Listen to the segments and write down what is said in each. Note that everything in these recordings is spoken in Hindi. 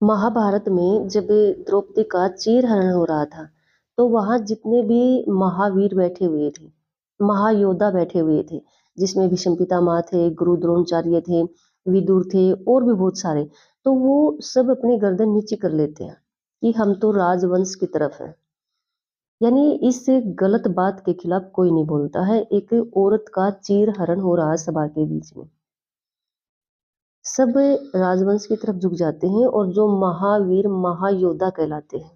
महाभारत में जब द्रौपदी का चीरहरण हो रहा था, तो वहां जितने भी महावीर बैठे हुए थे, महायोद्धा बैठे हुए थे, जिसमें भीष्म पितामह थे, गुरु द्रोणाचार्य थे, विदुर थे और भी बहुत सारे। तो वो सब अपनी गर्दन नीचे कर लेते हैं कि हम तो राजवंश की तरफ हैं। यानी इस गलत बात के खिलाफ कोई नहीं बोलता है। एक औरत का चीरहरण हो रहा है सभा के बीच में, सब राजवंश की तरफ झुक जाते हैं और जो महावीर महायोद्धा कहलाते हैं।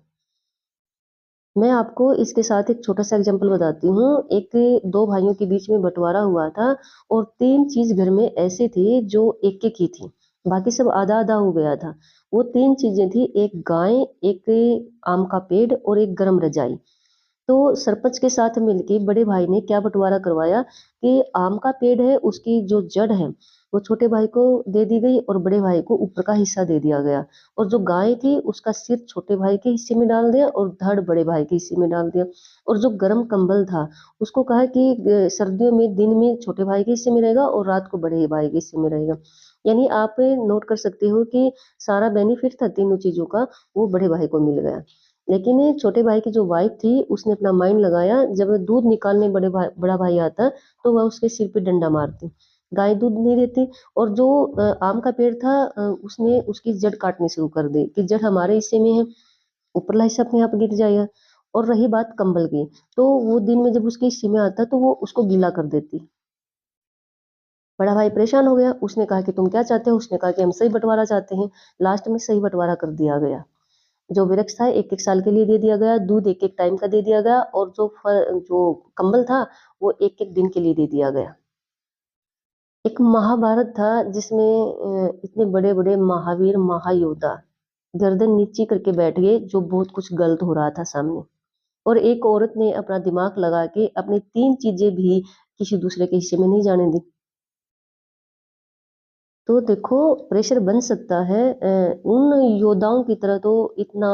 मैं आपको इसके साथ एक छोटा सा एग्जांपल बताती हूँ। एक दो भाइयों के बीच में बंटवारा हुआ था और तीन चीज घर में ऐसे थे जो एक एक ही थी, बाकी सब आधा आधा हो गया था। वो तीन चीजें थी, एक गाय, एक आम का पेड़ और एक गर्म रजाई। तो सरपंच के साथ मिलके बड़े भाई ने क्या बंटवारा करवाया कि आम का पेड़ है, उसकी जो जड़ है वो छोटे भाई को दे दी गई और बड़े भाई को ऊपर का हिस्सा दे दिया गया। और जो गाय थी उसका सिर छोटे भाई के हिस्से में डाल दिया और धड़ बड़े भाई के हिस्से में डाल दिया। और जो गर्म कंबल था उसको कहा कि सर्दियों में दिन में छोटे भाई के हिस्से में रहेगा और रात को बड़े भाई के हिस्से में रहेगा। यानी आप नोट कर सकते हो कि सारा बेनिफिट था तीनों चीजों का, वो बड़े भाई को मिल गया। लेकिन छोटे भाई की जो वाइफ थी उसने अपना माइंड लगाया, जब दूध निकालने बड़ा भाई आता तो वह उसके सिर पे डंडा मारती, गाय दूध नहीं देती। और जो आम का पेड़ था, उसने उसकी जड़ काटनी शुरू कर दी कि जड़ हमारे हिस्से में है, ऊपरला हिस्सा अपने आप गिर जाएगा। और रही बात कंबल की, तो वो दिन में जब उसके हिस्से में आता तो वो उसको गीला कर देती। बड़ा भाई परेशान हो गया, उसने कहा कि तुम क्या चाहते हो, उसने कहा कि हम सही बंटवारा चाहते हैं। लास्ट में सही बंटवारा कर दिया गया। जो वृक्ष था एक एक साल के लिए दे दिया गया, दूध एक एक टाइम का दे दिया गया और जो कंबल था वो एक एक दिन के लिए दे दिया गया। एक महाभारत था जिसमें इतने बड़े बड़े महावीर महायोद्धा गर्दन नीची करके बैठ गए, जो बहुत कुछ गलत हो रहा था सामने। और एक औरत ने अपना दिमाग लगा के अपनी तीन चीजें भी किसी दूसरे के हिस्से में नहीं जाने दी। तो देखो, प्रेशर बन सकता है। उन योद्धाओं की तरह तो इतना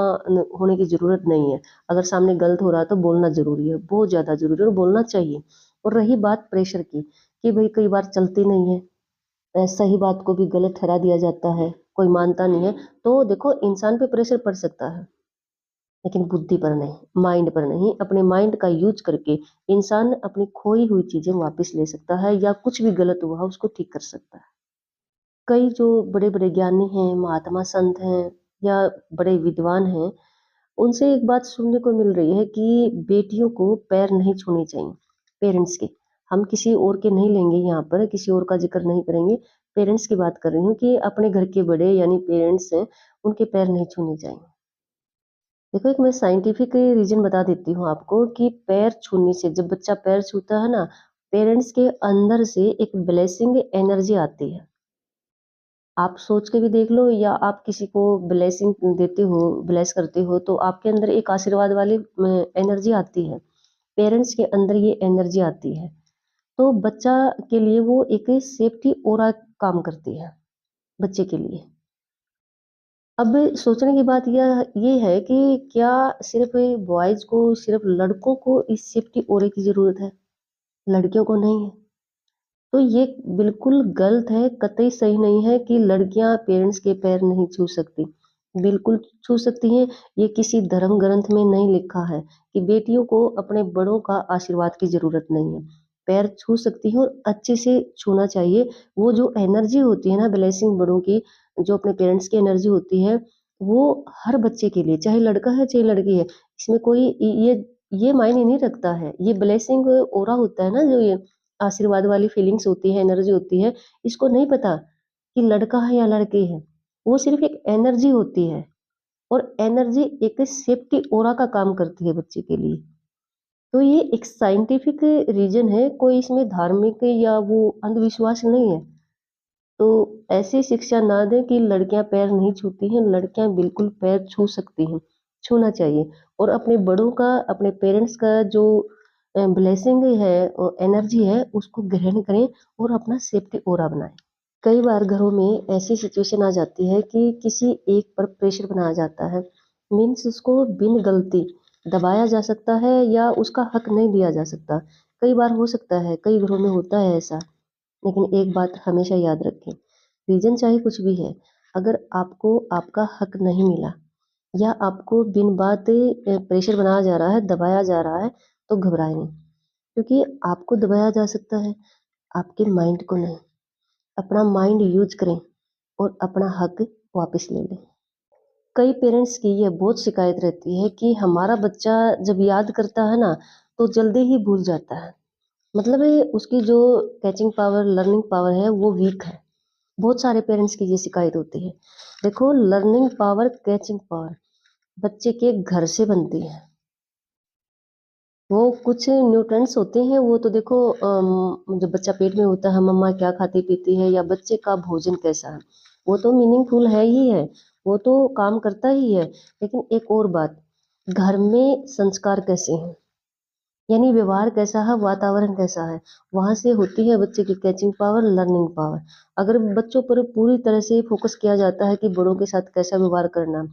होने की जरूरत नहीं है। अगर सामने गलत हो रहा है तो बोलना जरूरी है, बहुत ज्यादा जरूरी है और बोलना चाहिए। और रही बात प्रेशर की, कि भाई कई बार चलती नहीं है, सही बात को भी गलत ठहरा दिया जाता है, कोई मानता नहीं है। तो देखो, इंसान पे प्रेशर पड़ सकता है लेकिन बुद्धि पर नहीं, माइंड पर नहीं। अपने माइंड का यूज करके इंसान अपनी खोई हुई चीजें वापस ले सकता है या कुछ भी गलत हुआ उसको ठीक कर सकता है। कई जो बड़े बड़े ज्ञानी हैं, महात्मा संत हैं या बड़े विद्वान हैं, उनसे एक बात सुनने को मिल रही है कि बेटियों को पैर नहीं छूने चाहिए, पेरेंट्स के। हम किसी और के नहीं लेंगे, यहाँ पर किसी और का जिक्र नहीं करेंगे, पेरेंट्स की बात कर रही हूँ कि अपने घर के बड़े यानी पेरेंट्स हैं, उनके पैर नहीं छूने चाहिए। देखो, एक मैं साइंटिफिक रीजन बता देती हूँ आपको कि पैर छूने से, जब बच्चा पैर छूता है ना, पेरेंट्स के अंदर से एक ब्लेसिंग एनर्जी आती है। आप सोच के भी देख लो, या आप किसी को ब्लेसिंग देते हो, ब्लेस करते हो, तो आपके अंदर एक आशीर्वाद वाली एनर्जी आती है। पेरेंट्स के अंदर ये एनर्जी आती है, तो बच्चा के लिए वो एक सेफ्टी ओरा काम करती है बच्चे के लिए। अब सोचने की बात यह ये है कि क्या सिर्फ बॉयज को, सिर्फ लड़कों को इस सेफ्टी ओरे की जरूरत है, लड़कियों को नहीं है? तो ये बिल्कुल गलत है, कतई सही नहीं है कि लड़कियां पेरेंट्स के पैर नहीं छू सकती। बिल्कुल छू सकती हैं। ये किसी धर्म ग्रंथ में नहीं लिखा है कि बेटियों को अपने बड़ों का आशीर्वाद की जरूरत नहीं है। पैर छू सकती हैं और अच्छे से छूना चाहिए। वो जो एनर्जी होती है ना, ब्लेसिंग बड़ों की, जो अपने पेरेंट्स की एनर्जी होती है, वो हर बच्चे के लिए, चाहे लड़का है चाहे लड़की है, इसमें कोई ये मायने नहीं रखता है। ये ब्लेसिंग ओरा होता है ना, जो ये आशीर्वाद वाली फीलिंग्स होती है, एनर्जी होती है, इसको नहीं पता कि लड़का है या लड़की है। वो सिर्फ एक एनर्जी होती है और एनर्जी एक सेफ्टी ओरा का काम करती है बच्चे के लिए। तो ये एक साइंटिफिक रीजन है, कोई इसमें धार्मिक या वो अंधविश्वास नहीं है। तो ऐसी शिक्षा ना दें कि लड़कियां पैर नहीं छूती हैं, लड़कियां बिल्कुल पैर छू सकती हैं, छूना चाहिए। और अपने बड़ों का, अपने पेरेंट्स का जो ब्लेसिंग है और एनर्जी है, उसको ग्रहण करें और अपना सेफ्टी ओरा बनाएं। कई बार घरों में ऐसी सिचुएशन आ जाती है कि किसी एक पर प्रेशर बनाया जाता है, मीन्स उसको बिन गलती दबाया जा सकता है या उसका हक नहीं दिया जा सकता। कई बार हो सकता है, कई घरों में होता है ऐसा। लेकिन एक बात हमेशा याद रखें, रीजन चाहे कुछ भी है, अगर आपको आपका हक नहीं मिला या आपको बिन बात प्रेशर बनाया जा रहा है, दबाया जा रहा है, तो घबराएं नहीं, क्योंकि आपको दबाया जा सकता है, आपके माइंड को नहीं। अपना माइंड यूज करें और अपना हक वापस ले लें। कई पेरेंट्स की ये बहुत शिकायत रहती है कि हमारा बच्चा जब याद करता है ना, तो जल्दी ही भूल जाता है। मतलब है उसकी जो कैचिंग पावर, लर्निंग पावर है वो वीक है। बहुत सारे पेरेंट्स की ये शिकायत होती है। देखो, लर्निंग पावर, कैचिंग पावर बच्चे के घर से बनती है। वो कुछ न्यूट्रिएंट्स होते हैं, वो तो देखो जब बच्चा पेट में होता है, मम्मा क्या खाती पीती है या बच्चे का भोजन कैसा है, वो तो मीनिंगफुल है ही है, वो तो काम करता ही है। लेकिन एक और बात, घर में संस्कार कैसे हैं, यानी व्यवहार कैसा है, वातावरण कैसा है, वहाँ से होती है बच्चे की कैचिंग पावर, लर्निंग पावर। अगर बच्चों पर पूरी तरह से फोकस किया जाता है कि बड़ों के साथ कैसा व्यवहार करना,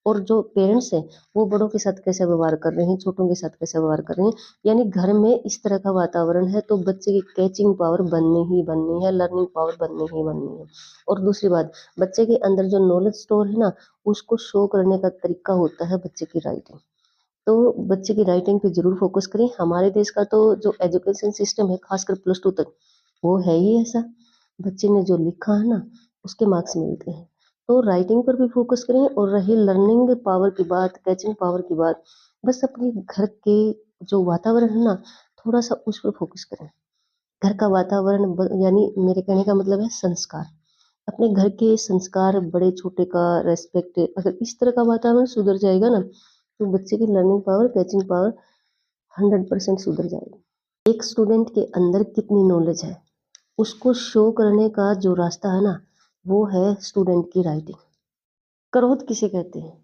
और जो पेरेंट्स हैं वो बड़ों के साथ कैसा व्यवहार कर रहे हैं, छोटों के साथ कैसा व्यवहार कर रहे हैं, यानी घर में इस तरह का वातावरण है, तो बच्चे की कैचिंग पावर बननी ही बननी है, लर्निंग पावर बननी ही बननी है। और दूसरी बात, बच्चे के अंदर जो नॉलेज स्टोर है ना, उसको शो करने का तरीका होता है बच्चे की राइटिंग। तो बच्चे की राइटिंग पे ज़रूर फोकस करें। हमारे देश का तो जो एजुकेशन सिस्टम है, खासकर +2 तक, वो है ही ऐसा। बच्चे ने जो लिखा है ना, उसके मार्क्स मिलते हैं। तो राइटिंग पर भी फोकस करें। और रही लर्निंग पावर की बात, कैचिंग पावर की बात, बस अपने घर के जो वातावरण है ना, थोड़ा सा उस पर फोकस करें। घर का वातावरण यानी मेरे कहने का मतलब है संस्कार। अपने घर के संस्कार, बड़े छोटे का रेस्पेक्ट, अगर इस तरह का वातावरण सुधर जाएगा ना, तो बच्चे की लर्निंग पावर, कैचिंग पावर 100% सुधर जाएगी। एक स्टूडेंट के अंदर कितनी नॉलेज है, उसको शो करने का जो रास्ता है ना, वो है स्टूडेंट की राइटिंग। क्रोध किसे कहते हैं?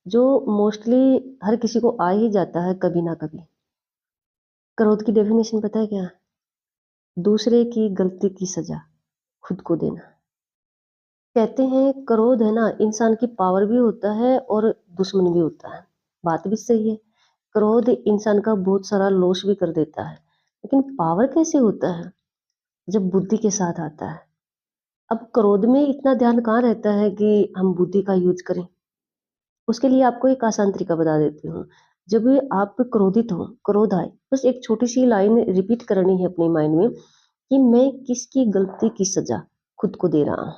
जो मोस्टली हर किसी को आ ही जाता है कभी ना कभी। क्रोध की डेफिनेशन पता है क्या? दूसरे की गलती की सजा खुद को देना। कहते हैं क्रोध है ना, इंसान की पावर भी होता है और दुश्मन भी होता है। बात भी सही है। क्रोध इंसान का बहुत सारा लॉस भी कर देता है। लेकिन पावर कैसे होता है? जब बुद्धि के साथ आता है। अब क्रोध में इतना ध्यान कहाँ रहता है कि हम बुद्धि का यूज करें। उसके लिए आपको एक आसान तरीका बता देती हूँ। जब आप क्रोधित हो, क्रोध आए, बस एक छोटी सी लाइन रिपीट करनी है अपने माइंड में कि मैं किसकी गलती की सजा खुद को दे रहा हूँ।